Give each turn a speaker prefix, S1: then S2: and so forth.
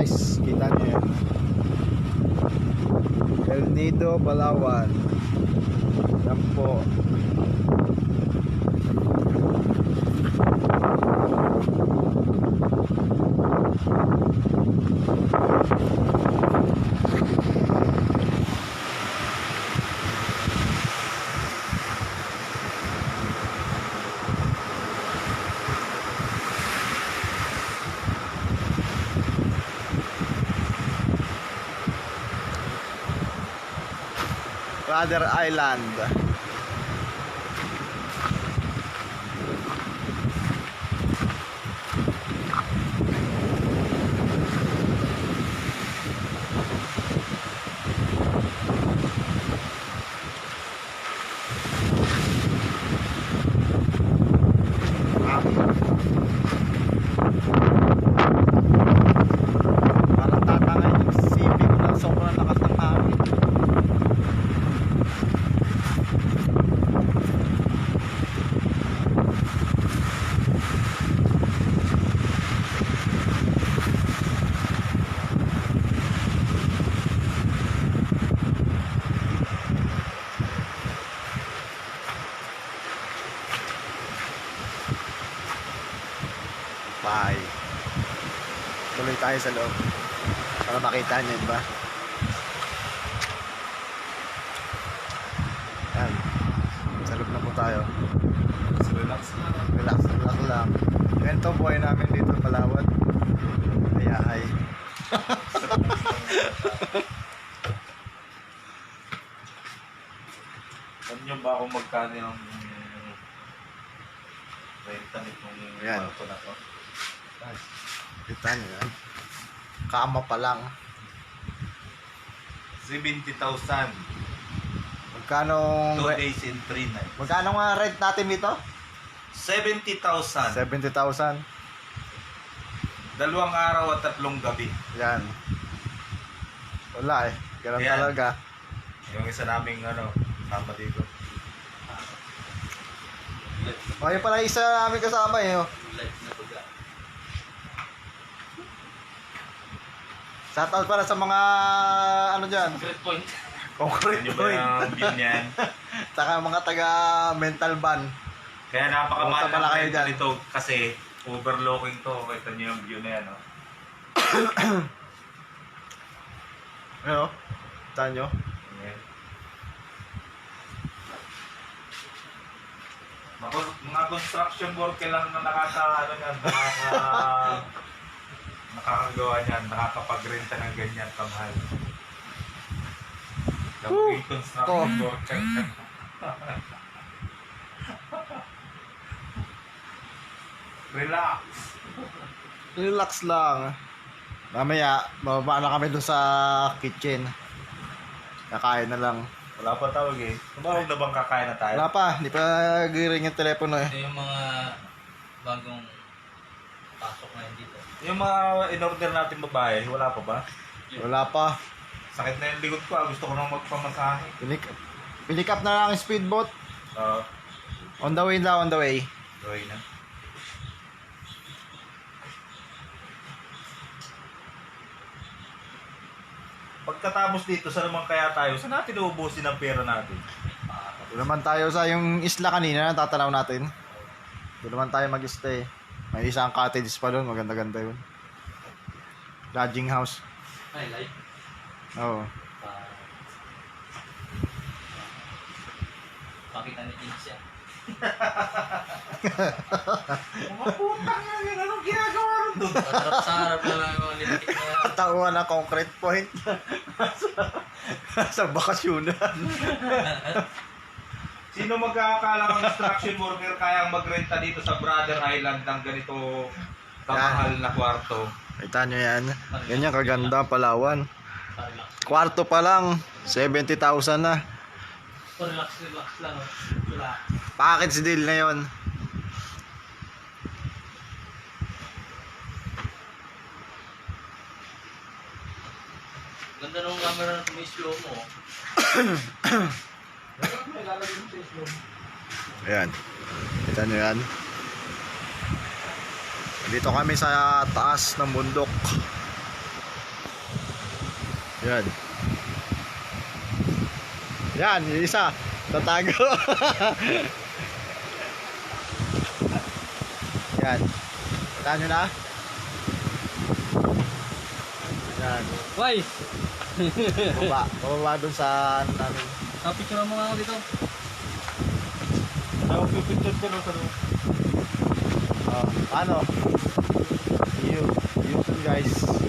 S1: guys, kita nyo yan. El Nido, Palawan. Yan po. Brother Island. Parang tatangay yung siping na sobrang lakas ng hangin. Bye. Tuloy tayo sa loob para makita niyo ba? Yan. Sa loob na po tayo.
S2: Relax lang.
S1: Relax lang. Ganito buhay namin dito sa Palawan. Ayahay.
S2: Alam nyo ba kung magkano yung renta nitong
S1: Yan.
S2: kwarto na to?
S1: Kita niyo yan. Kama pa lang.
S2: 70,000.
S1: Magkano
S2: 2 days and 3 nights.
S1: magkano nga rent natin dito?
S2: 70,000.
S1: 70,000.
S2: 2 araw at 3 gabi.
S1: Yan. Wala eh. Ganun
S2: Yan.
S1: talaga.
S2: Yung isa naming sama dito.
S1: O, yun pala isa namin kasama eh. Oh. Shoutout para sa mga ano dyan.
S2: Concrete point.
S1: Concrete
S2: Ano ba
S1: point.
S2: yung view niyan?
S1: Saka mga taga mental ban.
S2: Kaya napakamahal
S1: Punta pala
S2: ng
S1: kayo
S2: renta
S1: dyan.
S2: nito kasi overlooking to. Kita niyo yung view na yan.
S1: Ano? Saan nyo?
S2: Ayan. Mga construction worker lang na nakakagawa niyan, nakakapagrenta ng ganyan kamahal. Yung construction worker. Relax.
S1: Relax lang. Mamaya, bababa na kami doon sa kitchen. Kakain na lang.
S2: Wala pa tawag eh. Tumawag na bang kakain na tayo?
S1: Wala pa, hindi pa giring yung telepono eh.
S3: Ito yung mga bagong pasok na dito.
S2: Yung mga in-order natin babae, wala pa ba?
S1: Wala pa.
S2: Sakit na yung likod ko gusto ko nang magpamasahe.
S1: Pick up na lang ang speedboat. On the way na, on the way.
S2: Gawin na. Pagkatapos dito, saan naman kaya tayo? Saan natin uubusin ang pera natin?
S1: Doon naman tayo sa yung isla kanina na tatanaw natin. Doon naman tayo mag-stay. May isang cottage pa doon, maganda-ganda yun. Lodging house.
S3: Highlight.
S1: Oo.
S3: Pakita ni Kinsya.
S2: Mga putang yan, yun. Anong ginagawa rin doon?
S3: Harap sa harap na lang yung lintik na.
S1: Tauhan ng concrete point. sa bakasyonan.
S2: Sino magkakala ng construction worker kayang magrenta dito sa Brother Island ng ganito kamahal na kwarto?
S1: Kita nyo yan. Ganyan kaganda Palawan.
S3: Relax.
S1: Kwarto pa lang, 70,000 na.
S3: Relax lang. Relax.
S1: Package deal na yon.
S3: Ganda nung camera na may slow mo.
S1: Ayan. Kita nyo yan. Dito kami sa taas ng bundok. Yan. Yan, yung isa. Tatago. Yan. Kita nyo na? Yan.
S3: Why?
S1: Bababa dun sa ano namin.
S3: Picture mo nga ako dito.
S2: Ako pipicture ko sa loob.
S1: Ano? You too guys.